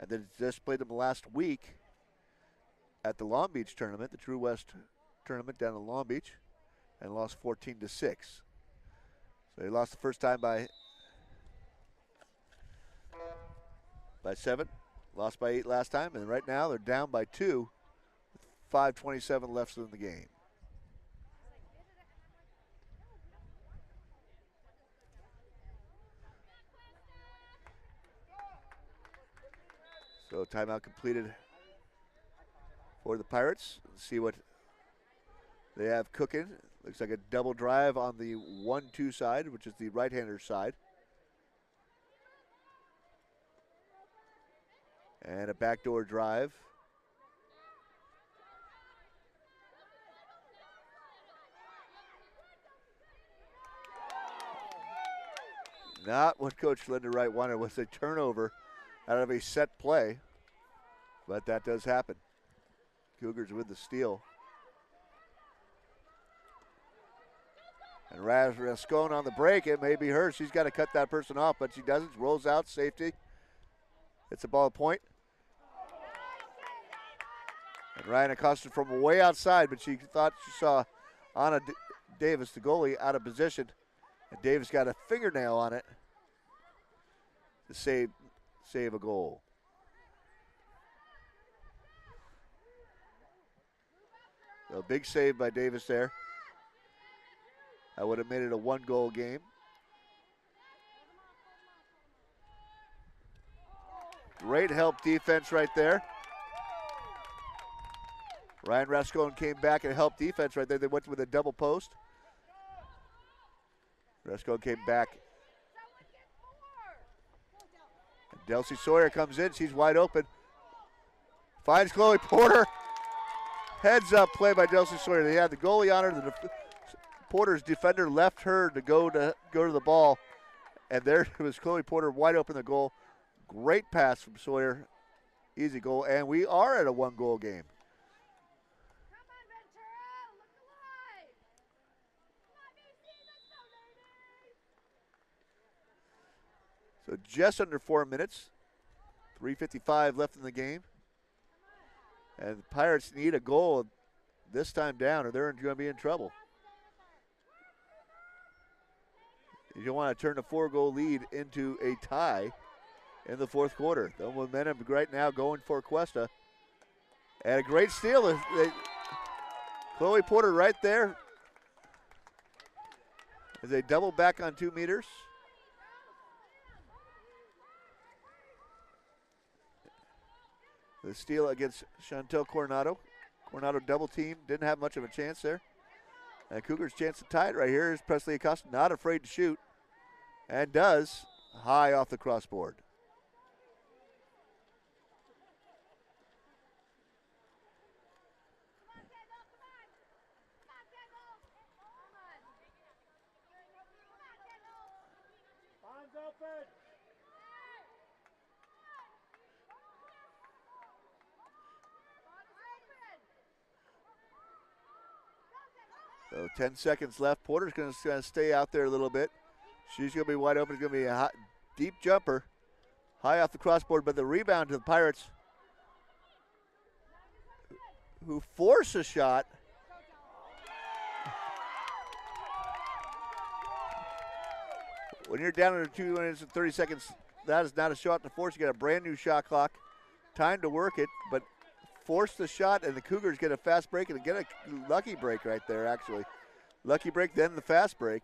And then just played them last week at the Long Beach tournament, the True West tournament down in Long Beach, and lost 14-6. So he lost the first time by 7, lost by 8 last time, and right now they're down by 2 with 5:27 left in the game. So timeout completed for the Pirates. Let's see what they have cooking. Looks like a double drive on the 1-2 side, which is the right-hander side. And a backdoor drive. Not what Coach Linda Wright wanted, was a turnover out of a set play, but that does happen. Cougars with the steal. And Rascone on the break, it may be her. She's got to cut that person off, but she doesn't. Rolls out, safety. It's a ball point. And Ryan accosted from way outside, but she thought she saw Anna Davis, the goalie, out of position. And Davis got a fingernail on it to save a goal. So big save by Davis there. I would have made it a 1-goal game. Great help defense right there. Ryan Rascone came back and helped defense right there. They went with a double post. Rascone came back. And Delcy Sawyer comes in. She's wide open. Finds Chloe Porter. Heads up play by Delcy Sawyer. They had the goalie on her. Porter's defender left her to go to the ball. And there was Chloe Porter wide open the goal. Great pass from Sawyer. Easy goal. And we are at a 1-goal game. So just under 4 minutes. 3:55 left in the game. And the Pirates need a goal this time down or they're going to be in trouble. You don't want to turn a 4-goal lead into a tie in the fourth quarter. The momentum right now going for Cuesta. And a great steal. Chloe Porter right there as they double back on 2 meters. The steal against Chantel Coronado. Coronado double team, didn't have much of a chance there. And Cougars' chance to tie it right here is Presley Acosta, not afraid to shoot. And does, high off the crossboard. So 10 seconds left. Porter's going to stay out there a little bit. She's going to be wide open. It's going to be a hot, deep jumper. High off the crossboard, but the rebound to the Pirates, who force a shot. When you're down under 2 minutes and 30 seconds, that is not a shot to force. You got a brand new shot clock. Time to work it, but force the shot, and the Cougars get a fast break and get a lucky break right there, actually. Lucky break, then the fast break.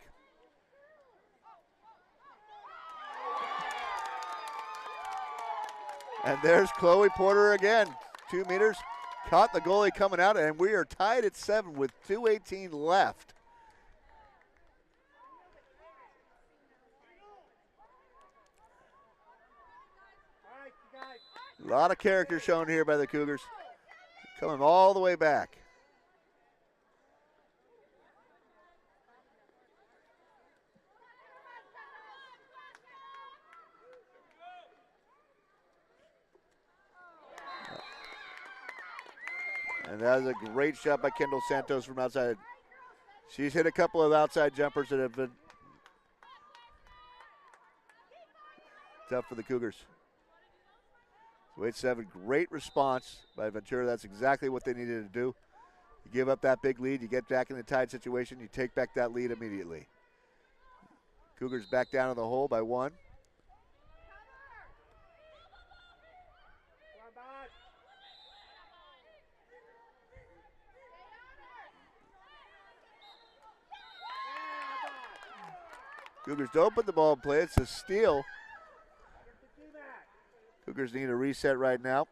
And there's Chloe Porter again. 2 meters. Caught the goalie coming out, and we are tied at 7 with 2:18 left. A lot of character shown here by the Cougars. Coming all the way back. And that was a great shot by Kendall Santos from outside. She's hit a couple of outside jumpers that have been tough for the Cougars. So 8-7, great response by Ventura. That's exactly what they needed to do. You give up that big lead, you get back in the tied situation, you take back that lead immediately. Cougars back down in the hole by 1. Cougars don't put the ball in play. It's a steal. Cougars need a reset right now.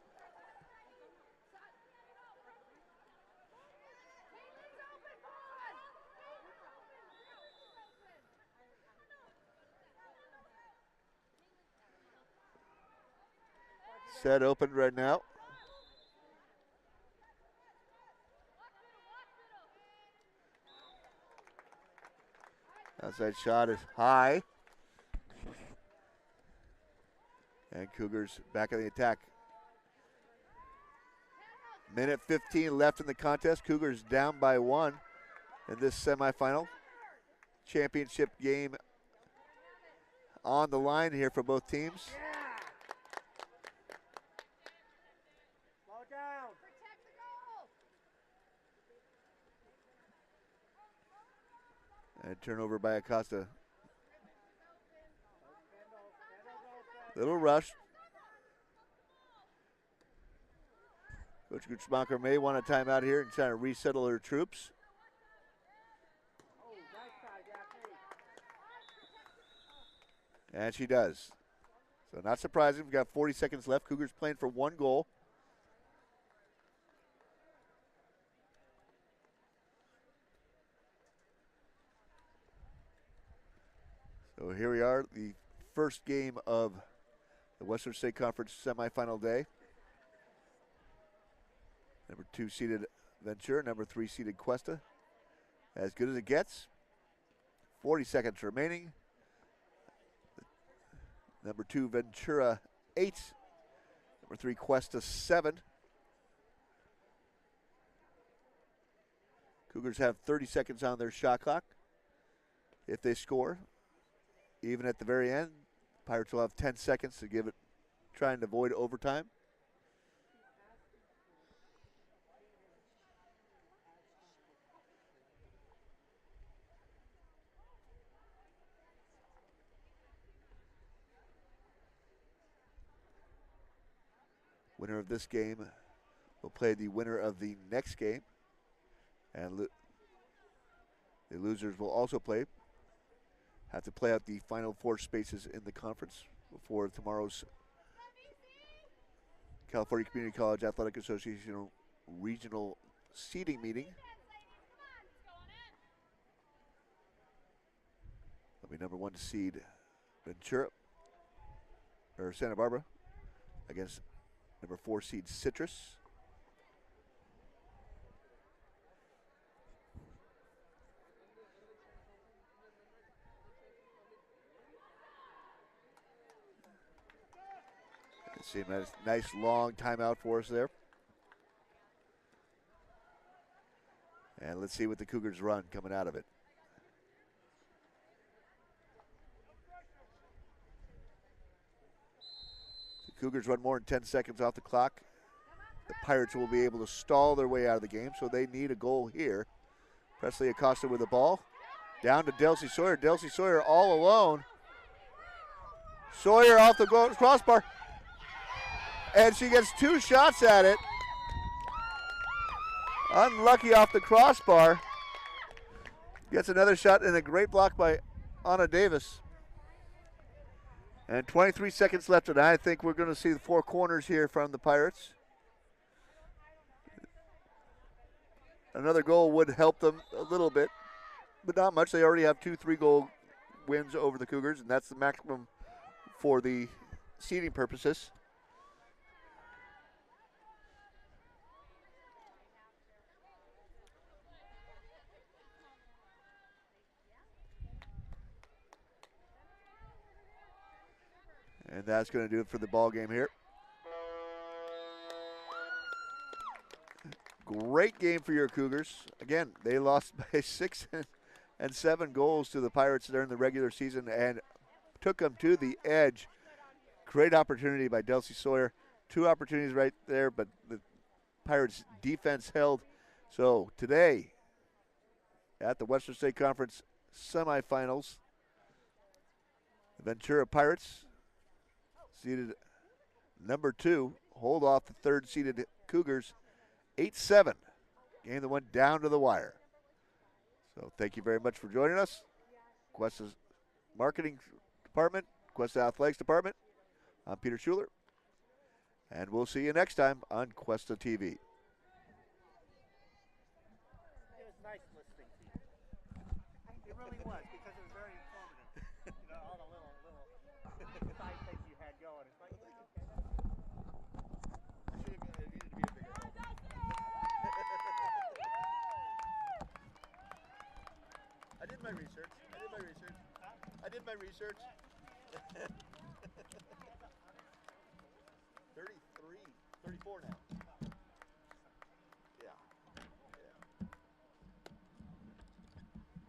Set open right now. Outside shot is high. And Cougars back in the attack. Minute 15 left in the contest. Cougars down by 1 in this semifinal. Championship game on the line here for both teams. And turnover by Acosta. Little rush. Coach Gutzmacher may want a timeout here and try to resettle her troops. And she does. So not surprising. We've got 40 seconds left. Cougars playing for 1 goal. So here we are, the first game of the Western State Conference semifinal day. Number 2 seeded Ventura, number 3 seeded Cuesta. As good as it gets. 40 seconds remaining. Number 2 Ventura 8, number 3 Cuesta 7. Cougars have 30 seconds on their shot clock. If they score, even at the very end, Pirates will have 10 seconds to give it, trying to avoid overtime. Winner of this game will play the winner of the next game. And the losers will also have to play out the final 4 spaces in the conference before tomorrow's California Community College Athletic Association regional seeding meeting. That'll be number 1 seed Ventura, or Santa Barbara, against number 4 seed Citrus. See a nice long timeout for us there. And let's see what the Cougars run coming out of it. The Cougars run more than 10 seconds off the clock. The Pirates will be able to stall their way out of the game, so they need a goal here. Presley Acosta with the ball. Down to Delcy Sawyer. Delcy Sawyer all alone. Sawyer off the crossbar. And she gets 2 shots at it. Unlucky off the crossbar. Gets another shot and a great block by Anna Davis. And 23 seconds left, and I think we're going to see the four corners here from the Pirates. Another goal would help them a little bit, but not much. They already have 2 3-goal wins over the Cougars, and that's the maximum for the seeding purposes. And that's going to do it for the ball game here. Great game for your Cougars. Again, they lost by 6 and 7 goals to the Pirates during the regular season and took them to the edge. Great opportunity by Delcy Sawyer. 2 opportunities right there, but the Pirates defense held. So today at the Western State Conference semifinals, the Ventura Pirates, seeded number 2, hold off the 3rd seeded Cougars 8-7. Game that went down to the wire. So thank you very much for joining us. Cuesta's marketing department, Cuesta Athletics department. I'm Peter Schuler. And we'll see you next time on Cuesta TV. It was nice listening to you. It really was, because it was very informative. You know, all the little side things you had going. It's like, yeah, okay. It needed to be a bigger helmet. I did my research. 33, 34 now. Yeah.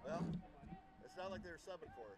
Well, it's not like they were subbing for her.